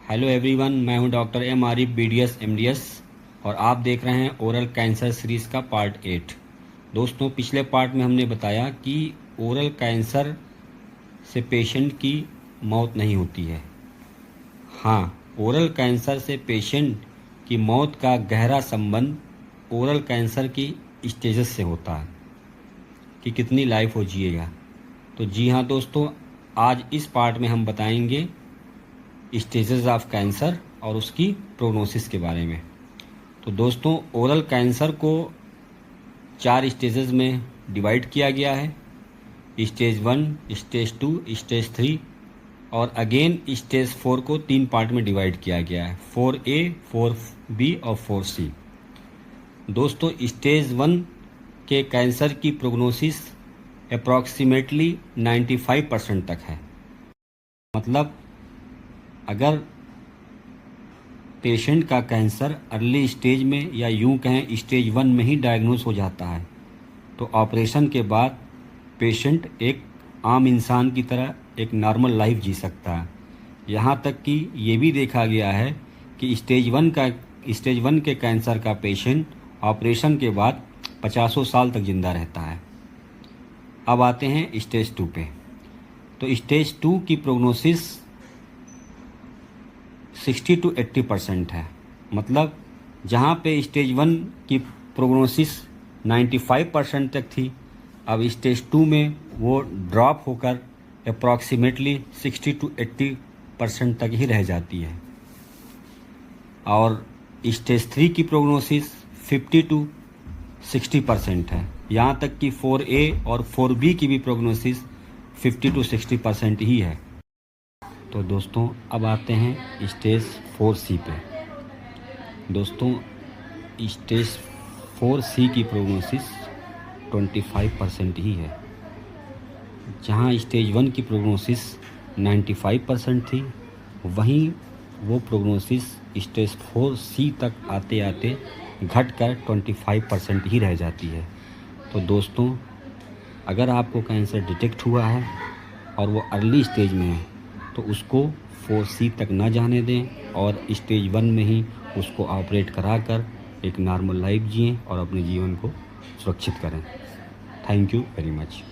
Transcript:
Hello everyone, मैं हूं doctor M Arif BDS MDS और आप देख रहे हैं ओरल कैंसर सीरीज़ का पार्ट 8। दोस्तों, पिछले पार्ट में हमने बताया कि ओरल कैंसर से पेशेंट की मौत नहीं होती है। हाँ, ओरल कैंसर से पेशेंट की मौत का गहरा संबंध ओरल कैंसर की स्टेजेस से होता है कि कितनी लाइफ हो जिएगा। तो जी हाँ दोस्तों, आज इस पार्ट में हम बताएंगे स्टेजेस ऑफ कैंसर और उसकी प्रोग्नोसिस के बारे में। तो दोस्तों, ओरल कैंसर को 4 स्टेजेस में डिवाइड किया गया है। स्टेज 1, स्टेज 2, स्टेज 3 और अगेन स्टेज 4 को 3 पार्ट में डिवाइड किया गया है, 4A, 4B और 4C। दोस्तों, स्टेज 1 के कैंसर की प्रोग्नोसिस अप्रॉक्सीमेटली 95% तक है। मतलब अगर पेशेंट का कैंसर अर्ली स्टेज में या यूं कहें स्टेज 1 में ही डायग्नोस हो जाता है तो ऑपरेशन के बाद पेशेंट एक आम इंसान की तरह एक नॉर्मल लाइफ जी सकता है। यहाँ तक कि ये भी देखा गया है कि स्टेज 1 के कैंसर का पेशेंट ऑपरेशन के बाद 50 साल तक ज़िंदा रहता है। अब आते हैं स्टेज 2 पे। तो स्टेज 2 की प्रोग्नोसिस 60 to 80% है। मतलब जहाँ पे स्टेज 1 की प्रोग्नोसिस 95% तक थी, अब स्टेज 2 में वो ड्रॉप होकर अप्रॉक्सीमेटली 60 to 80% तक ही रह जाती है। और स्टेज 3 की प्रोग्नोसिस 50 to 60% है। यहाँ तक कि 4A और 4B की भी प्रोग्नोसिस 50 to 60% ही है। तो दोस्तों, अब आते हैं स्टेज 4C पे। दोस्तों, स्टेज 4C की प्रोग्नोसिस 25% ही है। जहां स्टेज 1 की प्रोग्नोसिस 95% थी, वहीं वो प्रोग्नोसिस स्टेज 4C तक आते आते घटकर 25% ही रह जाती है। तो दोस्तों, अगर आपको कैंसर डिटेक्ट हुआ है और वो अर्ली स्टेज में है तो उसको 4C तक ना जाने दें और स्टेज 1 में ही उसको ऑपरेट कराकर एक नॉर्मल लाइफ जिएं और अपने जीवन को सुरक्षित करें। Thank you very much.